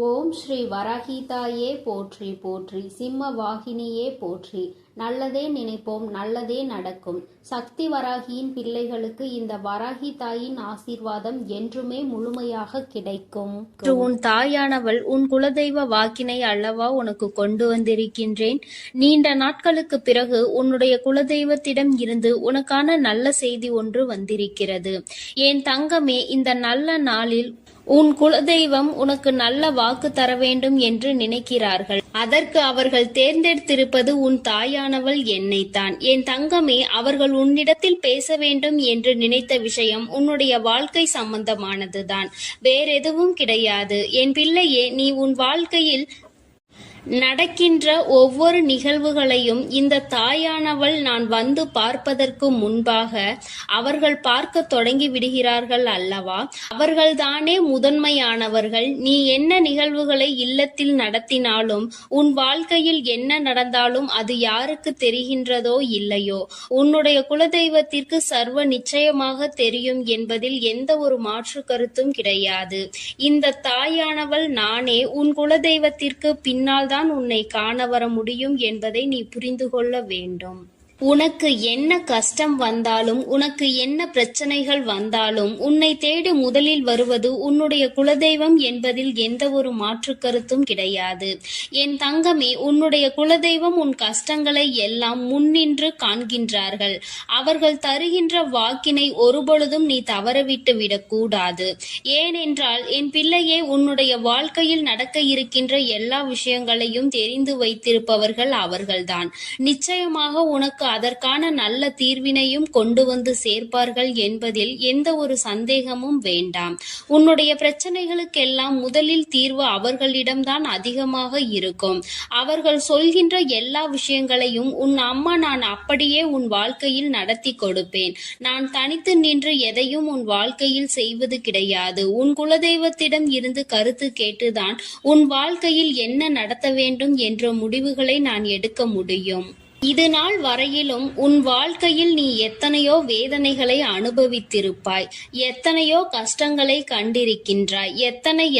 ஓம் ஸ்ரீ வராகிதாயே போற்றி போற்றி, சிம்ம வாகினியே போற்றி. நல்லதே நினைப்போம், நல்லதே நடக்கும். சக்தி வராகியின் பிள்ளைகளுக்கு இந்த வராகி தாயின் ஆசீர்வாதம் என்றுமே முழுமையாக கிடைக்கும். உன் தாயானவள் உன் குலதெய்வ வாக்கினை அல்லவா உனக்கு கொண்டு வந்திருக்கின்றேன். நீண்ட நாட்களுக்கு பிறகு உன்னுடைய குலதெய்வத்திடம் இருந்து உனக்கான நல்ல செய்தி ஒன்று வந்திருக்கிறது. என் தங்கமே, இந்த நல்ல நாளில் உன் குலதெய்வம் உனக்கு நல்ல வாக்கு தர வேண்டும் என்று நினைக்கிறார்கள். அதற்கு அவர்கள் தேர்ந்தெடுத்திருப்பது உன் தாயானவள் என்னைத்தான். என் தங்கமே, அவர்கள் உன்னிடத்தில் பேச வேண்டும் என்று நினைத்த விஷயம் உன்னுடைய வாழ்க்கை சம்பந்தமானதுதான், வேறெதுவும் கிடையாது. என் பிள்ளையே, நீ உன் வாழ்க்கையில் நடக்கின்ற ஒவ்வொரு நிகழ்வுகளையும் இந்த தாயானவள் நான் வந்து பார்ப்பதற்கு முன்பாக அவர்கள் பார்க்க தொடங்கி விடுகிறார்கள் அல்லவா? அவர்கள்தானே முதன்மையானவர்கள். நீ என்ன நிகழ்வுகளை இல்லத்தில் நடத்தினாலும், உன் வாழ்க்கையில் என்ன நடந்தாலும் அது யாருக்கு தெரிகின்றதோ இல்லையோ, உன்னுடைய குலதெய்வத்திற்கு சர்வ நிச்சயமாக தெரியும் என்பதில் எந்த ஒரு மாற்று கருத்தும் கிடையாது. இந்த தாயானவள் நானே உன் குலதெய்வத்திற்கு பின்னால் தான் உன்னை காண வர முடியும் என்பதை நீ புரிந்து கொள்ள வேண்டும். உனக்கு என்ன கஷ்டம் வந்தாலும், உனக்கு என்ன பிரச்சனைகள் வந்தாலும், உன்னை தேடி முதலில் வருவது உன்னுடைய குலதெய்வம் என்பதில் எந்த ஒரு மாற்று கருத்தும் கிடையாது. என் தங்கமே, உன்னுடைய குலதெய்வம் உன் கஷ்டங்களை எல்லாம் முன்னின்று காண்கின்றார்கள். அவர்கள் தருகின்ற வாக்கினை ஒருபொழுதும் நீ தவறவிட்டு விடக்கூடாது. ஏனென்றால் என் பிள்ளையே, உன்னுடைய வாழ்க்கையில் நடக்க இருக்கின்ற எல்லா விஷயங்களையும் தெரிந்து வைத்திருப்பவர்கள் அவர்கள்தான். நிச்சயமாக உனக்கு அதற்கான நல்ல தீர்வினையும் கொண்டு வந்து சேர்ப்பார்கள் என்பதில் எந்த ஒரு சந்தேகமும் வேண்டாம். உன்னுடைய பிரச்சனைகளுக்கெல்லாம் முதலில் தீர்வு அவர்களிடம்தான் அதிகமாக இருக்கும். அவர்கள் சொல்கின்ற எல்லா விஷயங்களையும் உன் அம்மா நான் அப்படியே உன் வாழ்க்கையில் நடத்தி கொடுப்பேன். நான் தனித்து நின்று எதையும் உன் வாழ்க்கையில் செய்வது கிடையாது. உன் குலதெய்வத்திடம் இருந்து கருத்து கேட்டுதான் உன் வாழ்க்கையில் என்ன நடத்த வேண்டும் என்ற முடிவுகளை நான் எடுக்க முடியும். இது நாள் வரையிலும் உன் வாழ்க்கையில் நீ எத்தனையோ வேதனைகளை அனுபவித்திருப்பாய், எத்தனையோ கஷ்டங்களை கண்டிருக்கின்றாய்,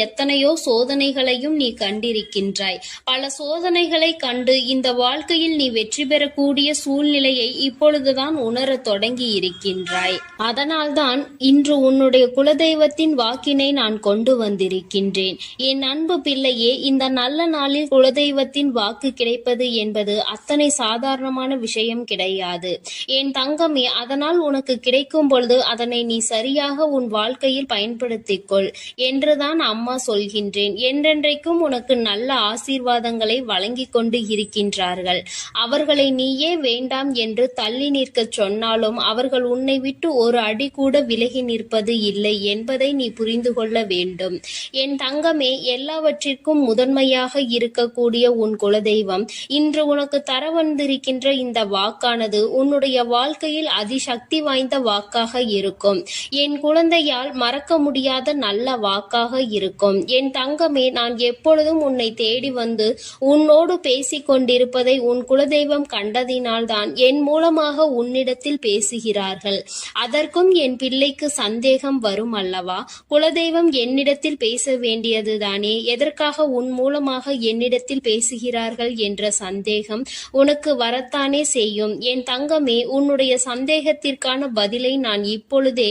எத்தனையோ சோதனைகளையும் நீ கண்டிருக்கின்றாய். பல சோதனைகளை கண்டு இந்த வாழ்க்கையில் நீ வெற்றி பெறக்கூடிய சூழ்நிலையை இப்பொழுதுதான் உணரத் தொடங்கி இருக்கின்றாய். அதனால்தான் இன்று உன்னுடைய குலதெய்வத்தின் வாக்கினை நான் கொண்டு வந்திருக்கின்றேன். என் அன்பு பிள்ளையே, இந்த நல்ல நாளில் குலதெய்வத்தின் வாக்கு கிடைப்பது என்பது அத்தனை சாதாரண விஷயம் கிடையாது என் தங்கமே. அதனால் உனக்கு கிடைக்கும் பொழுது அதனை நீ சரியாக உன் வாழ்க்கையில் பயன்படுத்திக் கொள் என்றுதான் அம்மா சொல்கின்றேன். என்றென்றைக்கும் உனக்கு நல்ல ஆசீர்வாதங்களை வழங்கி கொண்டு இருக்கின்றார்கள். அவர்களை நீயே வேண்டாம் என்று தள்ளி நிற்க சொன்னாலும் அவர்கள் உன்னை விட்டு ஒரு அடி கூட விலகி நிற்பது இல்லை என்பதை நீ புரிந்து கொள்ள வேண்டும். என் தங்கமே, எல்லாவற்றிற்கும் முதன்மையாக இருக்கக்கூடிய உன் குலதெய்வம் இன்று உனக்கு தர வந்திருக்கின்ற இந்த வாக்கானது உன்னுடைய வாழ்க்கையில் அதிசக்தி வாய்ந்த வாக்காக இருக்கும். என் குழந்தையால் மறக்க முடியாத நல்ல வாக்காக இருக்கும். என் தங்கமே, நான் எப்பொழுதும் உன்னை தேடி வந்து உன்னோடு பேசிக் கொண்டிருப்பதை உன் குலதெய்வம் கண்டதினால்தான் என் மூலமாக உன்னிடத்தில் பேசுகிறார்கள். அதற்கும் என் பிள்ளைக்கு சந்தேகம் வரும் அல்லவா? குலதெய்வம் என்னிடத்தில் பேச வேண்டியதுதானே, எதற்காக உன் மூலமாக என்னிடத்தில் பேசுகிறார்கள் என்ற சந்தேகம் உனக்கு வரத்தானே செய்யும். என் தங்கமே, உன்னுடைய சந்தேகத்திற்கான பதிலை நான் இப்பொழுதே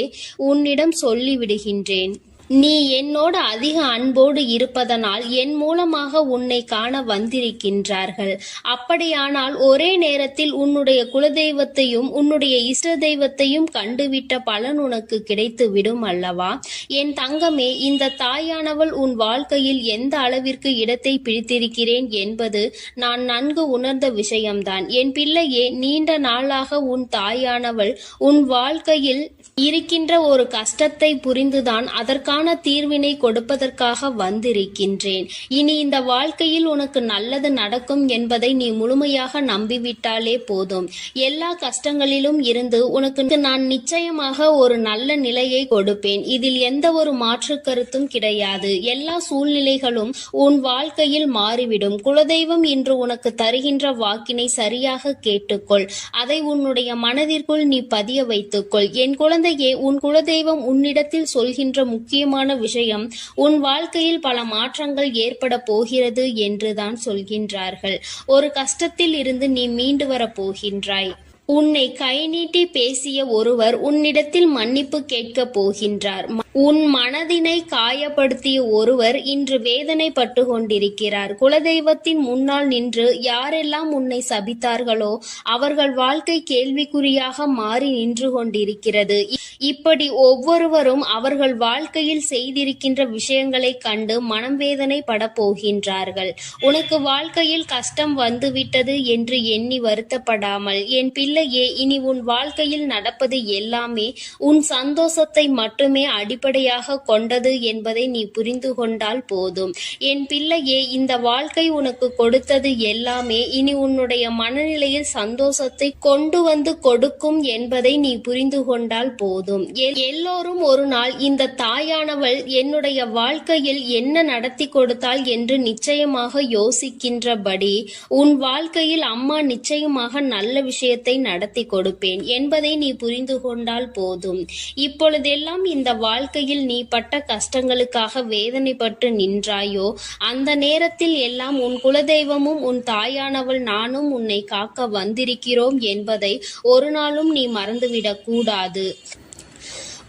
உன்னிடம் சொல்லிவிடுகின்றேன். நீ என்னோடு அதிக அன்போடு இருப்பதனால் என் மூலமாக உன்னை காண வந்திருக்கின்றார்கள். அப்படியானால் ஒரே நேரத்தில் உன்னுடைய குலதெய்வத்தையும் உன்னுடைய இஷ்ட தெய்வத்தையும் கண்டுவிட்ட பலன் உனக்கு கிடைத்து விடும் அல்லவா? என் தங்கமே, இந்த தாயானவள் உன் வாழ்க்கையில் எந்த அளவிற்கு இடத்தை பிடித்திருக்கிறேன் என்பது நான் நன்கு உணர்ந்த விஷயம்தான். என் பிள்ளையே, நீண்ட நாளாக உன் தாயானவள் உன் வாழ்க்கையில் இருக்கின்ற ஒரு கஷ்டத்தை புரிந்துதான் அதற்கான தீர்வினை கொடுப்பதற்காக வந்திருக்கின்றேன். இனி இந்த வாழ்க்கையில் உனக்கு நல்லது நடக்கும் என்பதை நீ முழுமையாக நம்பிவிட்டாலே போதும். எல்லா கஷ்டங்களிலும் இருந்து உனக்கு நான் நிச்சயமாக ஒரு நல்ல நிலையை கொடுப்பேன். இதில் எந்த ஒரு மாற்று கருத்தும் கிடையாது. எல்லா சூழ்நிலைகளும் உன் வாழ்க்கையில் மாறிவிடும். குலதெய்வம் இன்று உனக்கு தருகின்ற வாக்கினை சரியாக கேட்டுக்கொள். அதை உன்னுடைய மனதிற்குள் நீ பதிய வைத்துக்கொள். என் குழந்தையே, உன் குலதெய்வம் உன்னிடத்தில் சொல்கின்ற முக்கிய முக்கியமான விஷயம், உன் வாழ்க்கையில் பல மாற்றங்கள் ஏற்பட போகிறது என்றுதான் சொல்கின்றார்கள். ஒரு கஷ்டத்தில் இருந்து நீ மீண்டு வரப் போகின்றாய். உன்னை கை நீட்டி பேசிய ஒருவர் உன்னிடத்தில் மன்னிப்பு கேட்கப் போகின்றார். உன் மனதினை காயப்படுத்திய ஒருவர் இன்று வேதனைப்பட்டு கொண்டிருக்கிறார். குலதெய்வத்தின் முன்னால் நின்று யாரெல்லாம் உன்னை சபித்தார்களோ அவர்கள் வாழ்க்கை கேள்விக்குறியாக மாறி நின்று கொண்டிருக்கிறது. இப்படி ஒவ்வொருவரும் அவர்கள் வாழ்க்கையில் செய்திருக்கின்ற விஷயங்களை கண்டு மனம் வேதனைப்பட போகின்றார்கள். உனக்கு வாழ்க்கையில் கஷ்டம் வந்துவிட்டது என்று எண்ணி வருத்தப்படாமல், என் பிள்ளையே, இனி உன் வாழ்க்கையில் நடப்பது எல்லாமே உன் சந்தோஷத்தை மட்டுமே அடிப்படையாக கொண்டது என்பதை நீ புரிந்து கொண்டால் போதும். என் பிள்ளையே, இந்த வாழ்க்கை உனக்கு கொடுத்தது எல்லாமே இனி உன்னுடைய மனநிலையில் சந்தோஷத்தை கொண்டு வந்து கொடுக்கும் என்பதை நீ புரிந்து கொண்டால் போதும். எல்லோரும் ஒரு நாள் இந்த தாயானவள் என்னுடைய வாழ்க்கையில் என்ன நடத்தி கொடுத்தாள் என்று நிச்சயமாக யோசிக்கின்றபடி உன் வாழ்க்கையில் அம்மா நிச்சயமாக நல்ல விஷயத்தை நடத்தி கொடுப்பேன் என்பதை நீ புரிந்து கொண்டால் போதும். இப்பொழுதெல்லாம் இந்த வாழ்க்கையில் நீ பட்ட கஷ்டங்களுக்காக வேதனைப்பட்டு நின்றாயோ, அந்த நேரத்தில் எல்லாம் உன் குலதெய்வமும் உன் தாயானவள் நானும் உன்னை காக்க வந்திருக்கிறோம் என்பதை ஒரு நாளும் நீ மறந்துவிடக் கூடாது.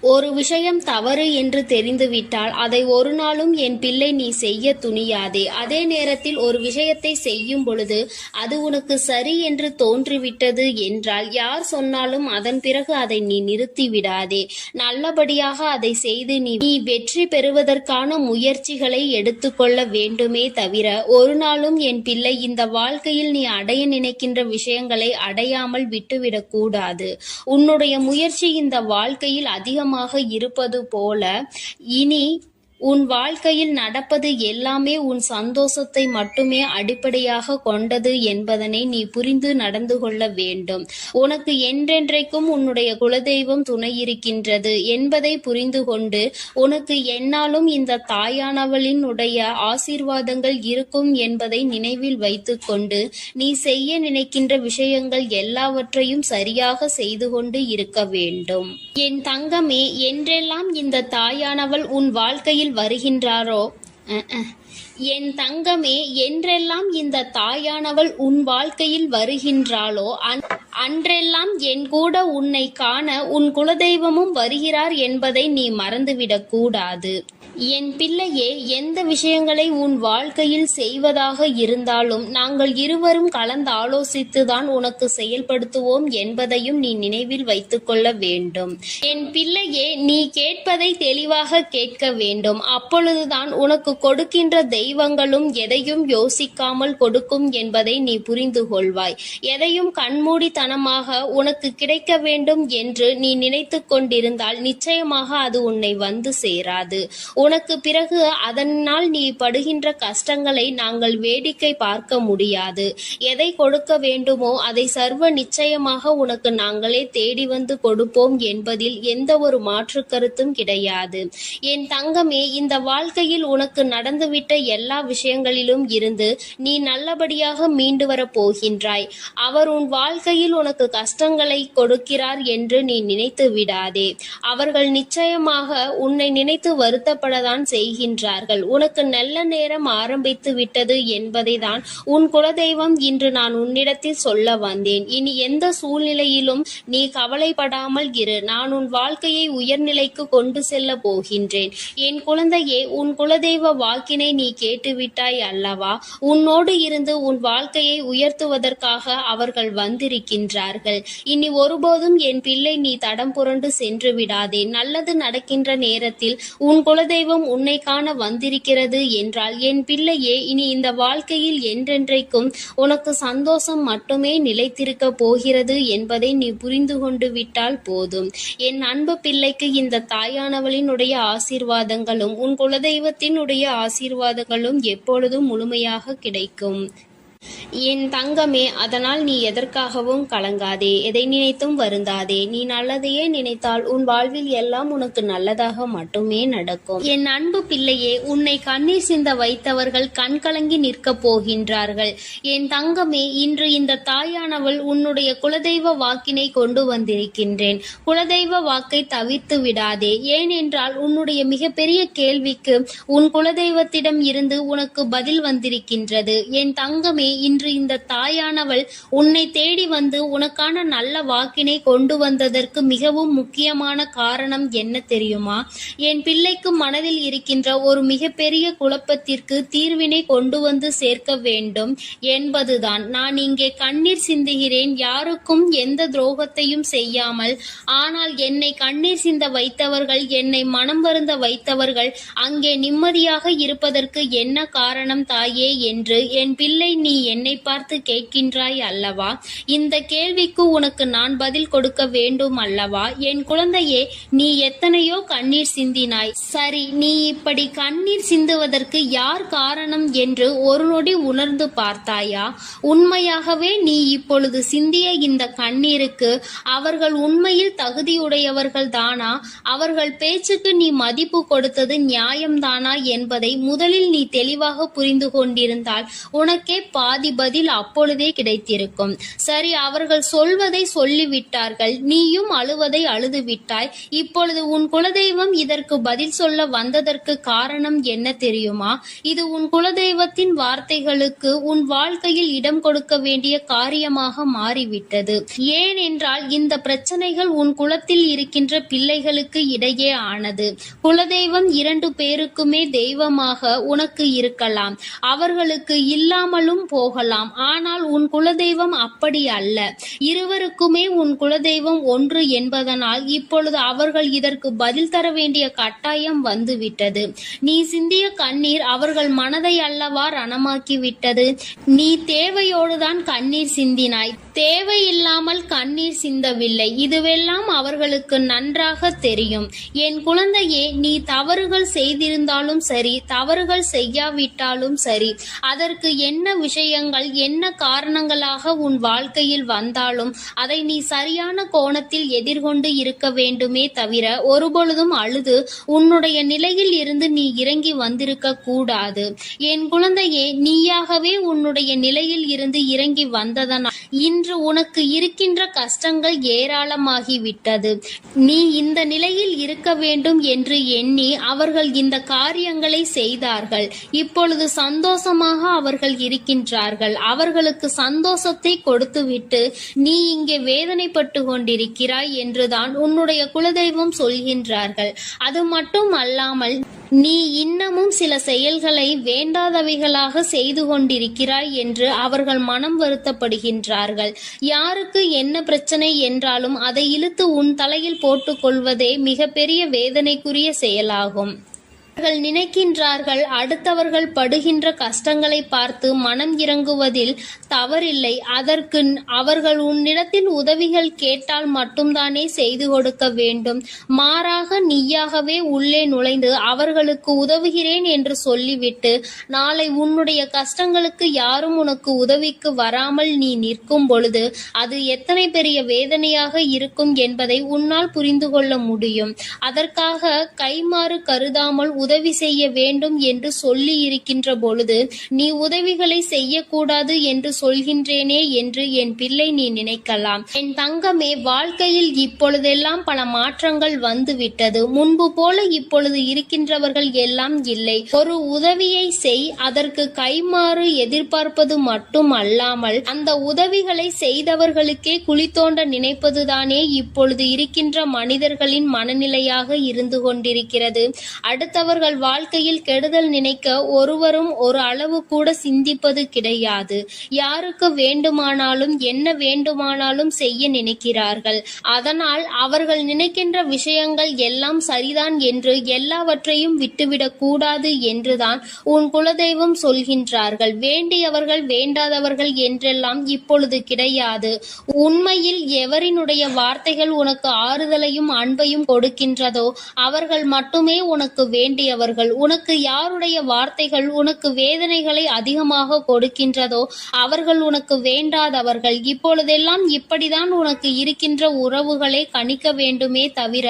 ஒரு விஷயம் தவறு என்று தெரிந்துவிட்டால் அதை ஒரு நாளும் என் பிள்ளை நீ செய்ய துணியாதே. அதே நேரத்தில் ஒரு விஷயத்தை செய்யும் பொழுது அது உனக்கு சரி என்று தோன்றிவிட்டது என்றால் யார் சொன்னாலும் அதன் பிறகு அதை நீ நிறுத்தி விடாதே. நல்லபடியாக அதை செய்து நீ வெற்றி பெறுவதற்கான முயற்சிகளை எடுத்துக்கொள்ள வேண்டுமே தவிர ஒரு நாளும் என் பிள்ளை இந்த வாழ்க்கையில் நீ அடைய நினைக்கின்ற விஷயங்களை அடையாமல் விட்டுவிடக் கூடாது. உன்னுடைய முயற்சி இந்த வாழ்க்கையில் அதிகமாக இருப்பது போல இனி உன் வாழ்க்கையில் நடப்பது எல்லாமே உன் சந்தோஷத்தை மட்டுமே அடிப்படையாக கொண்டது என்பதனை நீ புரிந்து நடந்து கொள்ள வேண்டும். உனக்கு என்றென்றைக்கும் உன்னுடைய குலதெய்வம் துணை இருக்கின்றது என்பதை புரிந்து கொண்டு உனக்கு என்னாலும் இந்த தாயானவளின் உடைய ஆசீர்வாதங்கள் இருக்கும் என்பதை நினைவில் வைத்துக்கொண்டு நீ செய்ய நினைக்கின்ற விஷயங்கள் எல்லாவற்றையும் சரியாக செய்து கொண்டு இருக்க வேண்டும். என் தங்கமே, என்றெல்லாம் இந்த தாயானவள் உன் வாழ்க்கையில் வருகின்றாரோ என் தங்கமே, என்றெல்லாம் இந்த தாயானவள் உன் வாழ்க்கையில் வருகின்றாளோ அன்றெல்லாம் என் கூட உன்னை காண உன் குலதெய்வமும் வருகிறார் என்பதை நீ மறந்துவிடக் கூடாது. என் பிள்ளையே, எந்த விஷயங்களை உன் வாழ்க்கையில் செய்வதாக இருந்தாலும் நாங்கள் இருவரும் கலந்து ஆலோசித்துதான் உனக்கு செயல்படுத்துவோம் என்பதையும் நீ நினைவில் வைத்துக் கொள்ள வேண்டும். என் பிள்ளையே, நீ கேட்பதை தெளிவாக கேட்க வேண்டும். அப்பொழுதுதான் உனக்கு கொடுக்கின்ற தெய்வங்களும் எதையும் யோசிக்காமல் கொடுக்கும் என்பதை நீ புரிந்து கொள்வாய். எதையும் கண்மூடித்தனமாக உனக்கு கிடைக்க வேண்டும் என்று நீ நினைத்து கொண்டிருந்தால் நிச்சயமாக அது உன்னை வந்து சேராது. உனக்கு பிறகு அதனால் நீ படுகின்ற கஷ்டங்களை நாங்கள் வேடிக்கை பார்க்க முடியாது. எதை கொடுக்க வேண்டுமோ அதை சர்வ நிச்சயமாக உனக்கு நாங்களே தேடி வந்து கொடுப்போம் என்பதில் எந்த ஒரு மாற்று கருத்தும் கிடையாது. என் தங்கமே, இந்த வாழ்க்கையில் உனக்கு நடந்துவிட்ட எல்லா விஷயங்களிலும் இருந்து நீ நல்லபடியாக மீண்டு வரப் போகின்றாய். அவர் உன் வாழ்க்கையில் உனக்கு கஷ்டங்களை கொடுக்கிறார் என்று நீ நினைத்து விடாதே. அவர்கள் நிச்சயமாக உன்னை நினைத்து வருத்தப்படதான் செய்கின்றார்கள். உனக்கு நல்ல நேரம் ஆரம்பித்து விட்டது என்பதை தான் உன் குலதெய்வம் இன்று நான் உன்னிடத்தில் சொல்ல வந்தேன். இனி எந்த சூழ்நிலையிலும் நீ கவலைப்படாமல் இரு. நான் உன் வாழ்க்கையை உயர்நிலைக்கு கொண்டு செல்ல போகின்றேன். என் குழந்தையே, உன் குலதெய்வ வாக்கினை நீ கேட்டுவிட்டாய் அல்லவா? உன்னோடு இருந்து உன் வாழ்க்கையை உயர்த்துவதற்காக அவர்கள் வந்திருக்கின்றார்கள். இனி ஒருபோதும் என் பிள்ளை நீ தடம் புரண்டு சென்று விடாதே. நல்லது நடக்கின்ற நேரத்தில் உன் குலதெய்வம் உன்னை காண வந்திருக்கிறது என்றால் என் பிள்ளையே, இனி இந்த வாழ்க்கையில் என்றென்றைக்கும் உனக்கு சந்தோஷம் மட்டுமே நிலைத்திருக்க போகிறது என்பதை நீ புரிந்து கொண்டு விட்டால் போதும். என் அன்பு பிள்ளைக்கு இந்த தாயானவளினுடைய ஆசீர்வாதங்களும் உன் குலதெய்வத்தினுடைய ஆசீர்வாதங்களும் எப்பொழுதும் முழுமையாக கிடைக்கும். என் தங்கமே, அதனால் நீ எதற்காகவும் கலங்காதே, எதை நினைத்தும் வருந்தாதே. நீ நல்லதையே நினைத்தால் உன் வாழ்வில் எல்லாம் உனக்கு நல்லதாக மட்டுமே நடக்கும். என் அன்பு பிள்ளையே, உன்னை கண்ணீர் சிந்த வைத்தவர்கள் கண்கலங்கி நிற்கப் போகின்றார்கள். என் தங்கமே, இன்று இந்த தாயானவள் உன்னுடைய குலதெய்வ வாக்கினை கொண்டு வந்திருக்கின்றேன். குலதெய்வ வாக்கை தவிர்த்து விடாதே. ஏனென்றால் உன்னுடைய மிகப்பெரிய கேள்விக்கு உன் குலதெய்வத்திடம் இருந்து உனக்கு பதில் வந்திருக்கின்றது. என் தங்கமே, இன்று இந்த தாயானவள் உன்னை தேடி வந்து உனக்கான நல்ல வாக்கினை கொண்டு வந்ததற்கு மிகவும் முக்கியமான காரணம் என்ன தெரியுமா? என் பிள்ளைக்கு மனதில் இருக்கின்ற ஒரு மிகப்பெரிய குழப்பத்திற்கு தீர்வினை கொண்டு வந்து சேர்க்க வேண்டும் என்பதுதான். நான் இங்கே கண்ணீர் சிந்துகிறேன், யாருக்கும் எந்த துரோகத்தையும் செய்யாமல். ஆனால் என்னை கண்ணீர் சிந்த வைத்தவர்கள், என்னை மனம் வருந்த வைத்தவர்கள் அங்கே நிம்மதியாக இருப்பதற்கு என்ன காரணம் தாயே என்று என் பிள்ளை நீ என்னை பார்த்து கேட்கின்றாய் அல்லவா? இந்த கேள்விக்கு உனக்கு நான் பதில் கொடுக்க வேண்டும் அல்லவா? என் குழந்தையே, நீ எத்தனையோ கண்ணீர் சிந்தினாய். சரி, நீ இப்படி கண்ணீர் சிந்துவதற்கு யார் காரணம் என்று ஒரு நொடி உணர்ந்து பார்த்தாயா? உண்மையாகவே நீ இப்பொழுது சிந்திய இந்த கண்ணீருக்கு அவர்கள் உண்மையில் தகுதியுடையவர்கள் தானா? அவர்கள் பேச்சுக்கு நீ மதிப்பு கொடுத்தது நியாயம்தானா என்பதை முதலில் நீ தெளிவாக புரிந்து கொண்டிருந்தால் உனக்கே பாதி பதில் அப்பொழுதே கிடைத்திருக்கும். சரி, அவர்கள் சொல்வதை சொல்லிவிட்டார்கள், நீயும் அழுவதை அழுது விட்டாய். இப்பொழுது உன் குலதெய்வம் இதற்கு பதில் சொல்ல வந்ததற்கு காரணம் என்ன தெரியுமா? இது உன் குலதெய்வத்தின் வார்த்தைகளுக்கு உன் வாழ்க்கையில் இடம் கொடுக்க வேண்டிய காரியமாக மாறிவிட்டது. ஏனென்றால் இந்த பிரச்சனைகள் உன் குலத்தில் இருக்கின்ற பிள்ளைகளுக்கு இடையே ஆனது. குலதெய்வம் 2 பேருக்குமே தெய்வமாக உனக்கு இருக்கலாம், அவர்களுக்கு இல்லாமலும் போகலாம். ஆனால் உன் குலதெய்வம் அப்படி அல்ல. இருவருக்குமே உன் குலதெய்வம் ஒன்று என்பதனால் இப்பொழுது அவர்கள் இதற்கு பதில் தர வேண்டிய கட்டாயம் வந்துவிட்டது. நீ சிந்திய கண்ணீர் அவர்கள் மனதை அல்லவா ரணமாக்கி விட்டது. நீ தேவையோடுதான் கண்ணீர் சிந்தினாய், தேவையில்லாமல் கண்ணீர் சிந்தவில்லை. இதுவெல்லாம் அவர்களுக்கு நன்றாக தெரியும். என் குழந்தையே, நீ தவறுகள் செய்திருந்தாலும் சரி, தவறுகள் செய்யாவிட்டாலும் சரி, அதற்கு என்ன விஷயங்கள் என்ன காரணங்களாக உன் வாழ்க்கையில் வந்தாலும் அதை நீ சரியான கோணத்தில் எதிர்கொண்டு இருக்க வேண்டுமே தவிர ஒருபொழுதும் அழுது உன்னுடைய நிலையில் இருந்து நீ இறங்கி வந்திருக்க கூடாது. என் குழந்தையே, நீயாகவே உன்னுடைய நிலையில் இருந்து இறங்கி வந்ததனால் இன்று உனக்கு இருக்கின்ற கஷ்டங்கள் ஏராளமாகிவிட்டது. நீ இந்த நிலையில் இருக்க வேண்டும் என்று எண்ணி அவர்கள் இந்த காரியங்களை செய்தார்கள். இப்பொழுது சந்தோஷமாக அவர்கள் இருக்கின்றார்கள். அவர்களுக்கு சந்தோஷத்தை கொடுத்துவிட்டு நீ இங்கே வேதனைப்பட்டு கொண்டிருக்கிறாய் என்றுதான் உன்னுடைய குலதெய்வம் சொல்கின்றார்கள். அது மட்டும் அல்லாமல் நீ இன்னமும் சில செயல்களை வேண்டாதவைகளாக செய்து கொண்டிருக்கிறாய் என்று அவர்கள் மனம் வருத்தப்படுகின்றார்கள். யாருக்கு என்ன பிரச்சனை என்றாலும் அதை இழுத்து உன் தலையில் போட்டுக் கொள்வதே மிகப்பெரிய வேதனைக்குரிய செயலாகும். அவர்கள் நினைக்கின்றார்கள், அடுத்தவர்கள் படுகின்ற கஷ்டங்களை பார்த்து மனம் இறங்குவதில் தவறில்லை. அதற்கு அவர்கள் உன்னிடத்தில் உதவிகள் கேட்டால் மட்டும்தானே செய்து கொடுக்க வேண்டும். மாறாக நீயாகவே உள்ளே நுழைந்து அவர்களுக்கு உதவுகிறேன் என்று சொல்லிவிட்டு நாளை உன்னுடைய கஷ்டங்களுக்கு யாரும் உனக்கு உதவிக்கு வராமல் நீ நிற்கும் பொழுது அது எத்தனை பெரிய வேதனையாக இருக்கும் என்பதை உன்னால் புரிந்து கொள்ள முடியும். அதற்காக கைமாறு கருதாமல் உதவி செய்ய வேண்டும் என்று சொல்லி இருக்கின்ற பொழுது நீ உதவிகளை செய்யக்கூடாது என்று சொல்கின்றேனே என்று என் பிள்ளை நீ நினைக்கலாம். என் தங்கமே, வாழ்க்கையில் இப்பொழுதெல்லாம் பல மாற்றங்கள் வந்துவிட்டது. முன்பு போல இப்பொழுது இருக்கின்றவர்கள் எல்லாம் இல்லை. ஒரு உதவியை செய், அதற்கு கைமாறு எதிர்பார்ப்பது மட்டும் அல்லாமல் அந்த உதவிகளை செய்தவர்களுக்கே குழி தோண்ட நினைப்பதுதானே இப்பொழுது இருக்கின்ற மனிதர்களின் மனநிலையாக இருந்து கொண்டிருக்கிறது. அடுத்தவர்கள் வாழ்க்கையில் கெடுதல் நினைக்க ஒருவரும் ஒரு அளவு கூட சிந்திப்பது கிடையாது. யாருக்கு வேண்டுமானாலும் என்ன வேண்டுமானாலும் செய்ய நினைக்கிறார்கள். அதனால் அவர்கள் நினைக்கின்ற விஷயங்கள் எல்லாம் சரிதான் என்று எல்லாவற்றையும் விட்டுவிடக் கூடாது என்றுதான் உன் குலதெய்வம் சொல்கின்றார்கள். வேண்டியவர்கள் வேண்டாதவர்கள் என்றெல்லாம் இப்பொழுது கிடையாது. உண்மையில் எவரினுடைய வார்த்தைகள் உனக்கு ஆறுதலையும் அன்பையும் கொடுக்கின்றதோ அவர்கள் மட்டுமே உனக்கு வேண்டிய யாருடையவர்கள், உனக்கு யாருடைய வார்த்தைகள் உனக்கு வேதனைகளை அதிகமாக கொடுக்கின்றதோ அவர்கள் உனக்கு வேண்டாதவர்கள். இப்பொழுதெல்லாம் இப்படிதான் உனக்கு இருக்கின்ற உறவுகளை கணிக்க வேண்டுமே தவிர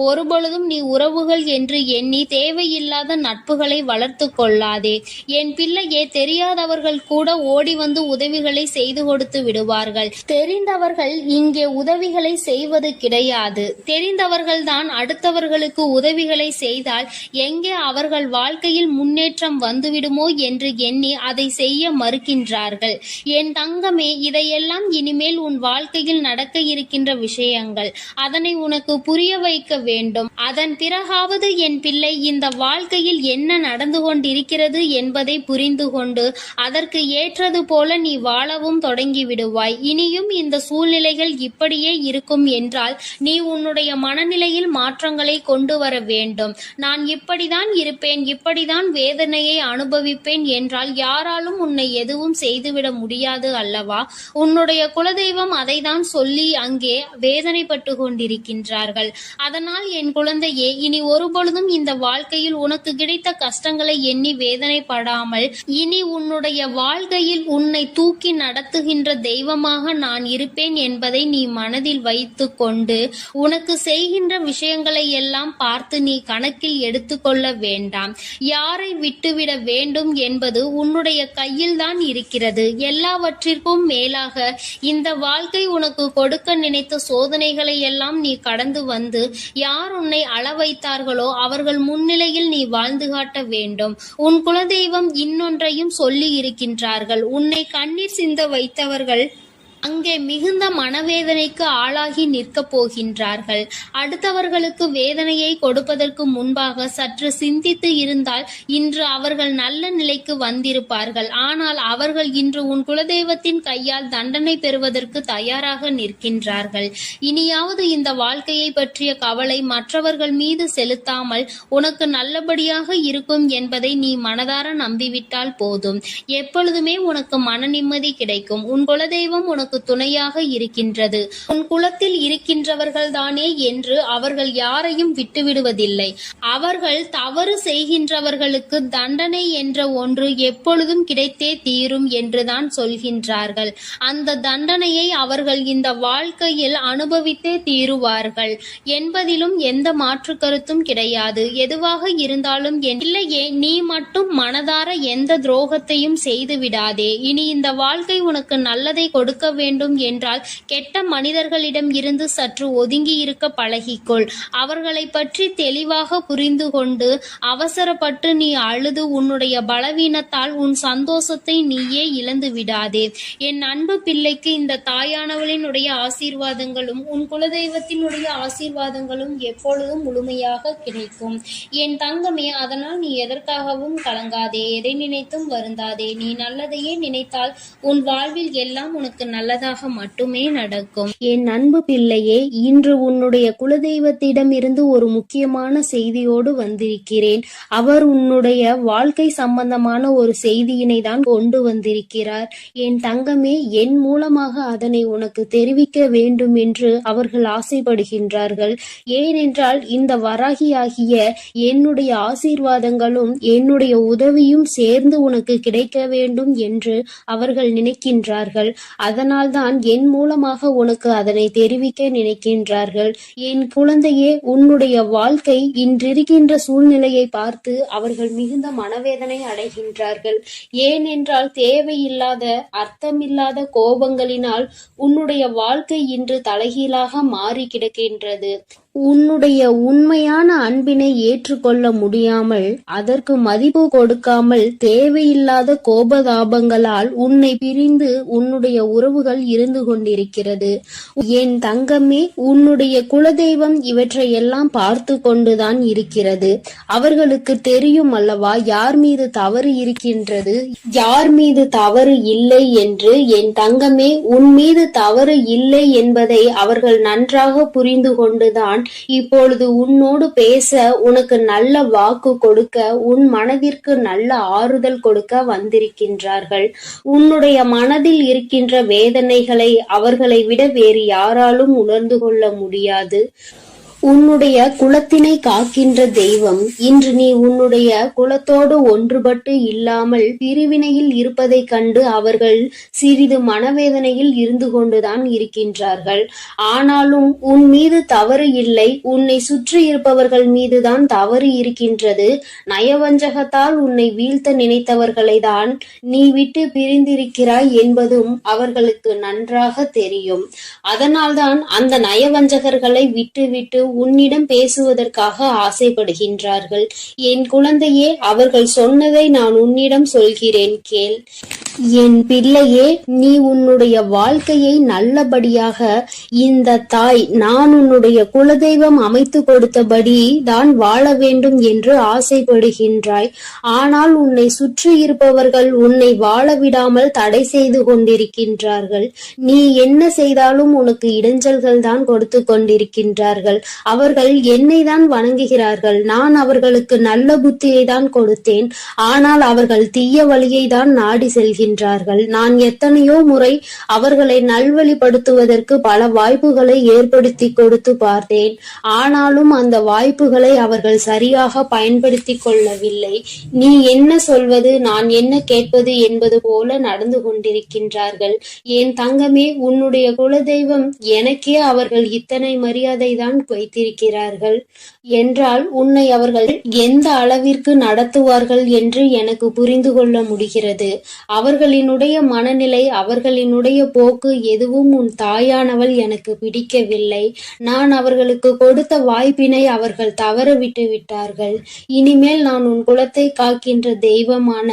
ஒருபொழுதும் நீ உறவுகள் என்று எண்ணி தேவையில்லாத நட்புகளை வளர்த்து கொள்ளாதே. என் பிள்ளையே, தெரியாதவர்கள் கூட ஓடி வந்து உதவிகளை செய்து கொடுத்து விடுவார்கள். தெரிந்தவர்கள் இங்கே உதவிகளை செய்வது கிடையாது. தெரிந்தவர்கள்தான் அடுத்தவர்களுக்கு உதவிகளை செய்தால் எங்கே அவர்கள் வாழ்க்கையில் முன்னேற்றம் வந்துவிடுமோ என்று எண்ணி அதை செய்ய மறுக்கின்றார்கள். என் தங்கமே, இதையெல்லாம் இனிமேல் உன் வாழ்க்கையில் நடக்க இருக்கின்ற விஷயங்கள். அதனை உனக்கு புரிய வைக்க வேண்டும். அதன் பிறகாவது என் பிள்ளை இந்த வாழ்க்கையில் என்ன நடந்து கொண்டிருக்கிறது என்பதை புரிந்து கொண்டு அதற்கு ஏற்றது போல நீ வாழவும் தொடங்கி விடுவாய். இனியும் இந்த சூழ்நிலைகள் இப்படியே இருக்கும் என்றால் நீ உன்னுடைய மனநிலையில் மாற்றங்களை கொண்டு வர வேண்டும். நான் இப்படிதான் இருப்பேன், இப்படிதான் வேதனையை அனுபவிப்பேன் என்றால் யாராலும் உன்னை எதுவும் செய்துவிட முடியாது அல்லவா? உன்னுடைய குலதெய்வம் அதை தான் சொல்லி அங்கே வேதனைப்பட்டு கொண்டிருக்கின்றார்கள். அதனால் என் குழந்தையே, இனி ஒருபொழுதும் இந்த வாழ்க்கையில் உனக்கு கிடைத்த கஷ்டங்களை எண்ணி வேதனைப்படாமல் இனி உன்னுடைய வாழ்க்கையில் உன்னை தூக்கி நடத்துகின்ற தெய்வமாக நான் இருப்பேன் என்பதை நீ மனதில் வைத்து கொண்டு உனக்கு செய்கின்ற விஷயங்களை எல்லாம் பார்த்து நீ கணக்கில் எடுத்துக்கொள்ள வேண்டாம். யாரை விட்டுவிட வேண்டும் என்பது உன்னுடைய கையில் தான் இருக்கிறது. எல்லாவற்றிற்கும் மேலாக இந்த வாழ்க்கை உனக்கு கொடுக்க நினைத்த சோதனைகளை எல்லாம் நீ கடந்து வந்து யார் உன்னை அள வைத்தார்களோ அவர்கள் முன்னிலையில் நீ வாழ்ந்து காட்ட வேண்டும். உன் குலதெய்வம் இன்னொன்றையும் சொல்லி இருக்கின்றார்கள். உன்னை கண்ணீர் சிந்த வைத்தவர்கள் அங்கே மிகுந்த மனவேதனைக்கு ஆளாகி நிற்கப் போகின்றார்கள். அடுத்தவர்களுக்கு வேதனையை கொடுப்பதற்கு முன்பாக சற்று சிந்தித்து இருந்தால் இன்று அவர்கள் நல்ல நிலைக்கு வந்திருப்பார்கள். ஆனால் அவர்கள் இன்று உன் குலதெய்வத்தின் கையால் தண்டனை பெறுவதற்கு தயாராக நிற்கின்றார்கள். இனியாவது இந்த வாழ்க்கையை பற்றிய கவலை மற்றவர்கள் மீது செலுத்தாமல் உனக்கு நல்லபடியாக இருக்கும் என்பதை நீ மனதார நம்பிவிட்டால் போதும். எப்பொழுதுமே உனக்கு மன நிம்மதி கிடைக்கும். உன் குலதெய்வம் உனக்கு துணையாக இருக்கின்றது. உன் குலத்தில் இருக்கின்றவர்கள் தானே என்று அவர்கள் யாரையும் விட்டுவிடுவதில்லை. அவர்கள் தவறு செய்கின்றவர்களுக்கு தண்டனை என்ற ஒன்று எப்பொழுதும் கிடைத்தே தீரும் என்றுதான் சொல்கின்றார்கள். அந்த தண்டனையை அவர்கள் இந்த வாழ்க்கையில் அனுபவித்தே தீருவார்கள் என்பதிலும் எந்த மாற்று கருத்தும் கிடையாது. எதுவாக இருந்தாலும் இல்லையே, நீ மட்டும் மனதார எந்த துரோகத்தையும் செய்து விடாதே. இனி இந்த வாழ்க்கை உனக்கு நல்லதை கொடுக்க வேண்டும் என்றால் கெட்ட மனிதர்களிடம் இருந்து சற்று ஒதுங்கி இருக்க பழகிக்கொள். அவர்களை பற்றி தெளிவாக புரிந்து கொண்டு அவசரப்பட்டு நீ அழுது உன்னுடைய பலவீனத்தால் உன் சந்தோஷத்தை நீயே இழந்து விடாதே. என் அன்பு பிள்ளைக்கு இந்த தாயானவளினுடைய ஆசீர்வாதங்களும் உன் குலதெய்வத்தினுடைய ஆசீர்வாதங்களும் எப்பொழுதும் முழுமையாக கிடைக்கும். என் தங்கமே, அதனால் நீ எதற்காகவும் கலங்காதே, எதை நினைத்தும் வருந்தாதே. நீ நல்லதையே நினைத்தால் உன் வாழ்வில் எல்லாம் உனக்கு நல்லதாக மட்டுமே நடக்கும். என் அன்பு பிள்ளையே, இன்று உன்னுடைய குலதெய்வத்திடம் இருந்து ஒரு முக்கியமான செய்தியோடு வந்திருக்கிறேன். அவர் உன்னுடைய வாழ்க்கை சம்பந்தமான ஒரு செய்தியினை தான் கொண்டு வந்திருக்கிறார். என் தங்கமே, என் மூலமாக அதனை உனக்கு தெரிவிக்க வேண்டும் என்று அவர்கள் ஆசைப்படுகின்றார்கள். ஏனென்றால் இந்த வராகியாகிய என்னுடைய ஆசீர்வாதங்களும் என்னுடைய உதவியும் சேர்ந்து உனக்கு கிடைக்க வேண்டும் என்று அவர்கள் நினைக்கின்றார்கள். அதனால்தான் என் மூலமாக உனக்கு அதனை தெரிவிக்க நினைக்கின்றார்கள். என் குழந்தையே, உன்னுடைய வாழ்க்கை இன்றிருக்கின்ற சூழ்நிலையை பார்த்து அவர்கள் மிகுந்த மனவேதனை அடைகின்றார்கள். ஏனென்றால் தேவையில்லாத அர்த்தமில்லாத கோபங்களினால் உன்னுடைய வாழ்க்கை இன்று தலைகீழாக மாறி கிடக்கின்றது. உன்னுடைய உண்மையான அன்பினை ஏற்றுக்கொள்ள முடியாமல் அதற்கு மதிப்பு கொடுக்காமல் தேவையில்லாத கோபதாபங்களால் உன்னை பிரிந்து உன்னுடைய உறவுகள் இருந்து கொண்டிருக்கிறது. என் தங்கமே, உன்னுடைய குலதெய்வம் இவற்றை எல்லாம் பார்த்து கொண்டுதான் இருக்கிறது. அவர்களுக்கு தெரியும் அல்லவா யார் மீது தவறு இருக்கின்றது, யார் மீது தவறு இல்லை என்று. என் தங்கமே, உன் மீது தவறு இல்லை என்பதை அவர்கள் நன்றாக புரிந்து கொண்டுதான் இப்பொழுது உன்னோடு பேச, உனக்கு நல்ல வாக்கு கொடுக்க, உன் மனதிற்கு நல்ல ஆறுதல் கொடுக்க வந்திருக்கின்றார்கள். உன்னுடைய மனதில் இருக்கின்ற வேதனைகளை அவர்களை விட வேறு யாராலும் உணர்ந்து கொள்ள முடியாது. உன்னுடைய குலத்தினை காக்கின்ற தெய்வம் இன்று நீ உன்னுடைய குலத்தோடு ஒன்றுபட்டு இல்லாமல் பிரிவினையில் இருப்பதைக் கண்டு அவர்கள் சிறிது மனவேதனையில் இருந்து கொண்டுதான் இருக்கின்றார்கள். ஆனாலும் உன் மீது தவறு இல்லை, உன்னை சுற்றி இருப்பவர்கள் மீதுதான் தவறு இருக்கின்றது. நயவஞ்சகத்தால் உன்னை வீழ்த்த நினைத்தவர்களை தான் நீ விட்டு பிரிந்திருக்கிறாய் என்பதும் அவர்களுக்கு நன்றாக தெரியும். அதனால்தான் அந்த நயவஞ்சகர்களை விட்டுவிட்டு உன்னிடம் பேசுவதற்காக ஆசைப்படுகின்றார்கள். என் குழந்தையே, அவர்கள் சொன்னதை நான் உன்னிடம் சொல்கிறேன், கேள். என் பிள்ளையே, நீ உன்னுடைய வாழ்க்கையை நல்லபடியாக இந்த தாய் நான் உன்னுடைய குலதெய்வம் அமைத்து கொடுத்தபடி தான் வாழ வேண்டும் என்று ஆசைப்படுகின்றாய். ஆனால் உன்னை சுற்றி இருப்பவர்கள் உன்னை வாழ விடாமல் தடை செய்து கொண்டிருக்கின்றார்கள். நீ என்ன செய்தாலும் உனக்கு இடைஞ்சல்கள் தான் கொடுத்து கொண்டிருக்கின்றார்கள். அவர்கள் என்னை தான் வணங்குகிறார்கள். நான் அவர்களுக்கு நல்ல புத்தியை தான் கொடுத்தேன். ஆனால் அவர்கள் தீய வழியை தான் நாடி செல்கின்றார்கள். நான் எத்தனையோ முறை அவர்களை நல்வழிப்படுத்துவதற்கு பல வாய்ப்புகளை ஏற்படுத்தி கொடுத்து பார்த்தேன். ஆனாலும் அந்த வாய்ப்புகளை அவர்கள் சரியாக பயன்படுத்தி கொள்ளவில்லை. நீ என்ன சொல்வது, நான் என்ன கேட்பது என்பது போல நடந்து கொண்டிருக்கின்றார்கள். என் தங்கமே, உன்னுடைய குலதெய்வம் எனக்கே அவர்கள் இத்தனை மரியாதை தான் வைத்திருக்கிறார்கள் என்றால் உன்னை அவர்கள் எந்த அளவிற்கு நடத்துவார்கள் என்று எனக்கு புரிந்து கொள்ள முடிகிறது. அவர்களினுடைய மனநிலை, அவர்களினுடைய போக்கு எதுவும் உன் தாயானவள் எனக்கு பிடிக்கவில்லை. நான் அவர்களுக்கு கொடுத்த வாய்ப்பினை அவர்கள் தவற விட்டு விட்டார்கள். இனிமேல் நான் உன் குலத்தை காக்கின்ற தெய்வமான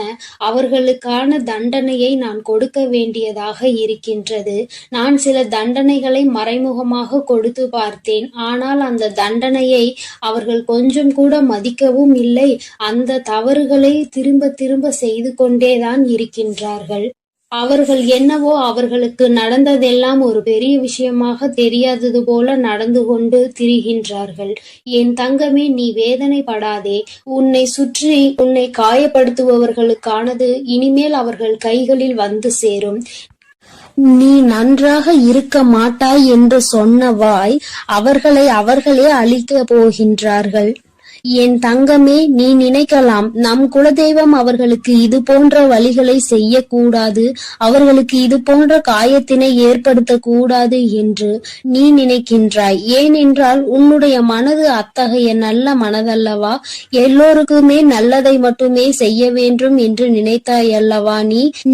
அவர்களுக்கான தண்டனையை நான் கொடுக்க வேண்டியதாக இருக்கின்றது. நான் சில தண்டனைகளை மறைமுகமாக கொடுத்து பார்த்தேன். ஆனால் அந்த தண்டனையை அவர்கள் கொஞ்சம் கூட மதிக்கவும் இல்லை. அந்த தவறுகளை திரும்ப திரும்ப செய்து கொண்டேதான் இருக்கின்றார்கள். அவர்கள் என்னவோ அவர்களுக்கு நடந்ததெல்லாம் ஒரு பெரிய விஷயமாக தெரியாதது போல நடந்து கொண்டு திரிகின்றார்கள். என் தங்கமே, நீ வேதனைப்படாதே. உன்னை சுற்றி உன்னை காயப்படுத்துபவர்களுக்கானது இனிமேல் அவர்கள் கைகளில் வந்து சேரும். நீ நன்றாக இருக்க மாட்டாய் என்று சொன்ன வாய் அவர்களே அழிக்கப் போகின்றார்கள். என் தங்கமே, நீ நினைக்கலாம் நம் குலதெய்வம் அவர்களுக்கு இது போன்ற வழிகளை செய்யக்கூடாது, அவர்களுக்கு இது போன்ற காயத்தினை ஏற்படுத்தக்கூடாது என்று நீ நினைக்கின்றாய். ஏனென்றால் உன்னுடைய மனது அத்தகைய நல்ல மனதல்லவா? எல்லோருக்குமே நல்லதை மட்டுமே செய்ய வேண்டும் என்று நினைத்தாய் அல்லவா?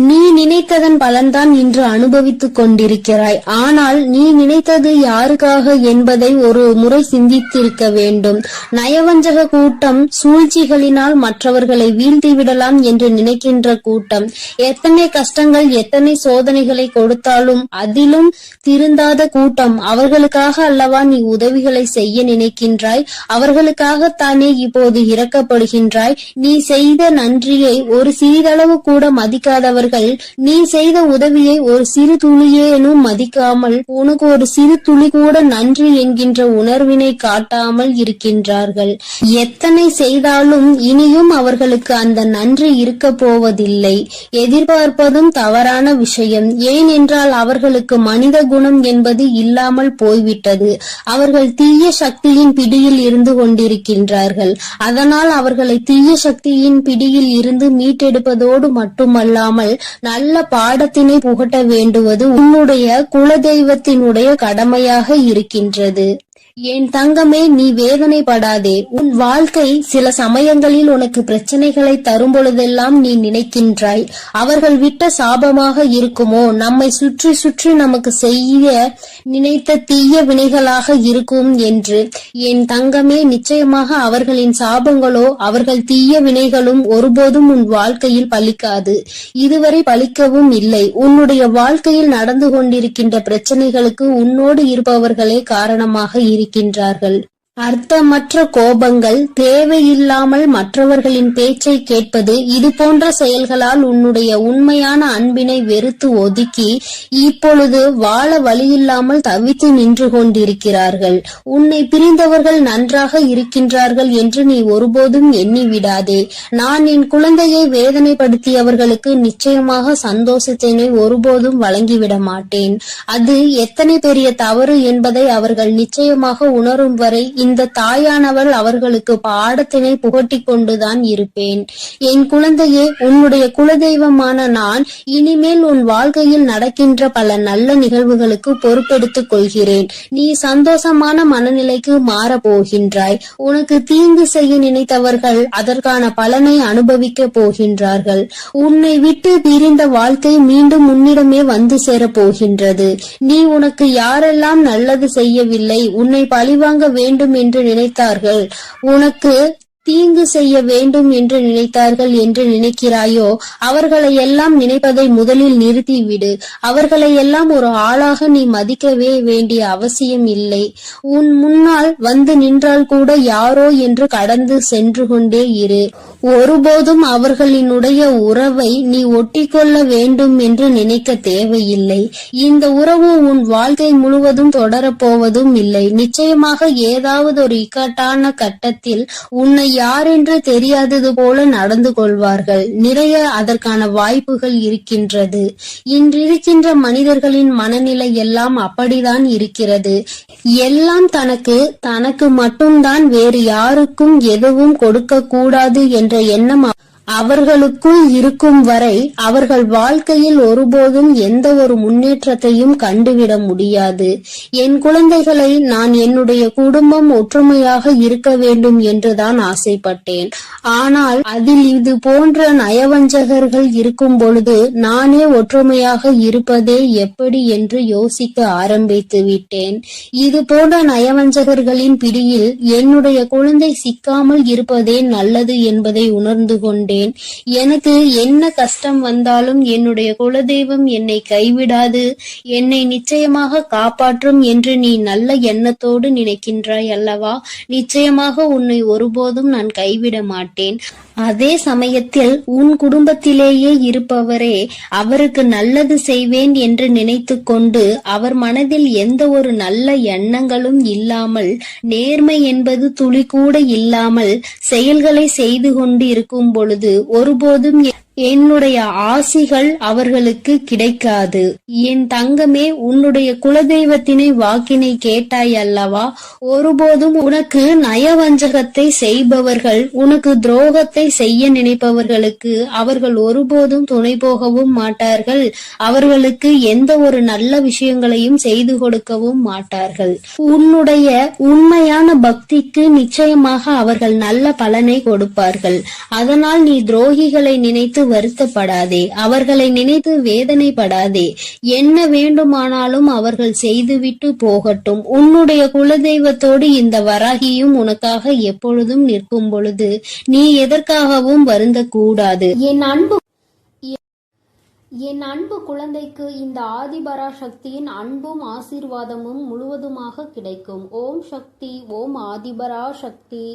நீ நினைத்ததன் பலன்தான் இன்று அனுபவித்துக் கொண்டிருக்கிறாய். ஆனால் நீ நினைத்தது யாருக்காக என்பதை ஒரு முறை சிந்தித்திருக்க வேண்டும். நயவஞ்சக கூட்டம் சூழ்ச்சிகளினால் மற்றவர்களை வீழ்த்திவிடலாம் என்று நினைக்கின்ற கூட்டம். எத்தனை கஷ்டங்கள், எத்தனை சோதனைகளை கொடுத்தாலும் அதிலும் திருந்தாத கூட்டம். அவர்களுக்காக அல்லவா நீ உதவிகளை செய்ய நினைக்கின்றாய்? அவர்களுக்காகத்தானே இப்போது இறக்கப்படுகின்றாய்? நீ செய்த நன்றியை ஒரு சிறிதளவு கூட மதிக்காதவர்கள் நீ செய்த உதவியை ஒரு சிறு துளியேனும் மதிக்காமல் உனக்கு ஒரு சிறு துளி கூட நன்றி என்கின்ற உணர்வினை காட்டாமல் இருக்கின்றார்கள். எத்தனை செய்தாலும் இனியும் அவர்களுக்கு அந்த நன்றி இருக்க போவதில்லை. எதிர்பார்ப்பதும் தவறான விஷயம். ஏனென்றால் அவர்களுக்கு மனித குணம் என்பது இல்லாமல் போய்விட்டது. அவர்கள் தீய சக்தியின் பிடியில் இருந்து கொண்டிருக்கின்றார்கள். அதனால் அவர்களை தீய சக்தியின் பிடியில் இருந்து மீட்டெடுப்பதோடு மட்டுமல்லாமல் நல்ல பாடத்தினை புகட்ட வேண்டுவது உன்னுடைய குலதெய்வத்தினுடைய கடமையாக இருக்கின்றது. என் தங்கமே, நீ வேதனைப்படாதே. உன் வாழ்க்கை சில சமயங்களில் உனக்கு பிரச்சனைகளை தரும் பொழுதெல்லாம் நீ நினைக்கின்றாய், அவர்கள் விட்ட சாபமாக இருக்குமோ, நம்மை சுற்றி சுற்றி நமக்கு செய்ய நினைத்த தீய வினைகளாக இருக்கும் என்று. என் தங்கமே, நிச்சயமாக அவர்களின் சாபங்களோ அவர்கள் தீய வினைகளும் ஒருபோதும் உன் வாழ்க்கையில் பலிக்காது. இதுவரை பலிக்கவும் இல்லை. உன்னுடைய வாழ்க்கையில் நடந்து கொண்டிருக்கின்ற பிரச்சனைகளுக்கு உன்னோடு இருப்பவர்களே காரணமாக இருக்கின்றார்கள். அர்த்தமற்ற கோபங்கள், தேவையில்லாமல் மற்றவர்களின் பேச்சை கேட்பது, இது போன்ற செயல்களால் உன்னுடைய உண்மையான அன்பினை வெறுத்து ஒதுக்கி இப்பொழுது வாழ வழியில்லாமல் தவித்து நின்று கொண்டிருக்கிறார்கள். உன்னை பிரிந்தவர்கள் நன்றாக இருக்கின்றார்கள் என்று நீ ஒருபோதும் எண்ணி விடாதே. நான் என் குழந்தையை வேதனைப்படுத்தியவர்களுக்கு நிச்சயமாக சந்தோஷத்தினை ஒருபோதும் வழங்கிவிட மாட்டேன். அது எத்தனை பெரிய தவறு என்பதை அவர்கள் நிச்சயமாக உணரும் வரை இந்த தாயானவள் அவர்களுக்கு பாடத்தினை புகட்டிக் கொண்டுதான் இருப்பேன். என் குழந்தையே, உன்னுடைய குலதெய்வமான நான் இனிமேல் உன் வாழ்க்கையில் நடக்கின்ற பல நல்ல நிகழ்வுகளுக்கு பொறுப்பெடுத்துக் கொள்கிறேன். நீ சந்தோஷமான மனநிலைக்கு மாற போகின்றாய். உனக்கு தீங்கு செய்ய நினைத்தவர்கள் அதற்கான பலனை அனுபவிக்க போகின்றார்கள். உன்னை விட்டு பிரிந்த வாழ்க்கை மீண்டும் உன்னிடமே வந்து சேரப் போகின்றது. நீ உனக்கு யாரெல்லாம் நல்லது செய்யவில்லை, உன்னை பழிவாங்க வேண்டும் என்று நினைத்தார்கள், உனக்கு தீங்கு செய்ய வேண்டும் என்று நினைத்தார்கள் என்று நினைக்கிறாயோ, அவர்களை எல்லாம் நினைப்பதை முதலில் நிறுத்திவிடு. அவர்களை எல்லாம் ஒரு ஆளாக நீ மதிக்கவே வேண்டிய அவசியம் இல்லை. உன் முன்னால் வந்து நின்றால் கூட யாரோ என்று கடந்து சென்று கொண்டே இரு. ஒருபோதும் அவர்களினுடைய உறவை நீ ஒட்டிக்கொள்ள வேண்டும் என்று நினைக்க தேவையில்லை. இந்த உறவு உன் வாழ்க்கை முழுவதும் தொடரப்போவதும் இல்லை. நிச்சயமாக ஏதாவது ஒரு இக்கட்டான கட்டத்தில் உன்னை யாரென்று தெரியாதது போல நடந்து கொள்வார்கள். நிறைய அதற்கான வாய்ப்புகள் இருக்கின்றது. இன்றிருக்கின்ற மனிதர்களின் மனநிலை எல்லாம் அப்படிதான் இருக்கிறது. எல்லாம் தனக்கு மட்டும்தான், வேறு யாருக்கும் எதுவும் கொடுக்க கூடாது என்ற எண்ணம் அவர்களுக்குள் இருக்கும் வரை அவர்கள் வாழ்க்கையில் ஒருபோதும் எந்த ஒரு முன்னேற்றத்தையும் கண்டுவிட முடியாது. என் குழந்தைகளை நான் என்னுடைய குடும்பம் ஒற்றுமையாக இருக்க வேண்டும் என்றுதான் ஆசைப்பட்டேன். ஆனால் அதில் இது போன்ற நயவஞ்சகர்கள் இருக்கும் பொழுது நானே ஒற்றுமையாக இருப்பதே எப்படி என்று யோசிக்க ஆரம்பித்து விட்டேன். இது போன்ற நயவஞ்சகர்களின் பிடியில் என்னுடைய குழந்தை சிக்காமல் இருப்பதே நல்லது என்பதை உணர்ந்து கொண்டேன். எனக்கு என்ன கஷ்டம் வந்தாலும் என்னுடைய குலதெய்வம் என்னை கைவிடாது, என்னை நிச்சயமாக காப்பாற்றும் என்று நீ நல்ல எண்ணத்தோடு நினைக்கின்றாய் அல்லவா? நிச்சயமாக உன்னை ஒருபோதும் நான் கைவிட மாட்டேன். அதே சமயத்தில் உன் குடும்பத்திலேயே இருப்பவரே அவருக்கு நல்லது செய்வேன் என்று நினைத்து கொண்டு அவர் மனதில் எந்த ஒரு நல்ல எண்ணங்களும் இல்லாமல், நேர்மை என்பது துளி கூட இல்லாமல் செயல்களை செய்து கொண்டு இருக்கும் பொழுது ஒருபோதும் என்னுடைய ஆசிகள் அவர்களுக்கு கிடைக்காது. என் தங்கமே, உன்னுடைய குலதெய்வத்தினை வாக்கினை கேட்டாய் அல்லவா? ஒருபோதும் உனக்கு நயவஞ்சகத்தை செய்பவர்கள், உனக்கு துரோகத்தை செய்ய நினைப்பவர்களுக்கு அவர்கள் ஒருபோதும் துணை போகவும் மாட்டார்கள். அவர்களுக்கு எந்த ஒரு நல்ல விஷயங்களையும் செய்து கொடுக்கவும் மாட்டார்கள். உன்னுடைய உண்மையான பக்திக்கு நிச்சயமாக அவர்கள் நல்ல பலனை கொடுப்பார்கள். அதனால் நீ துரோகிகளை நினைத்து வருத்தப்படாதே, அவர்களை நினைத்து வேதனைப்படாதே. என்ன வேண்டுமானாலும் அவர்கள் செய்துவிட்டு போகட்டும். உன்னுடைய குலதெய்வத்தோடு இந்த வராகியும் உனக்காக எப்பொழுதும் நிற்கும் பொழுது நீ எதற்காகவும் வருந்தக்கூடாது. என் அன்பு குழந்தைக்கு இந்த ஆதிபராசக்தியின் அன்பும் ஆசீர்வாதமும் முழுவதுமாக கிடைக்கும். ஓம் சக்தி, ஓம் ஆதிபராசக்தி.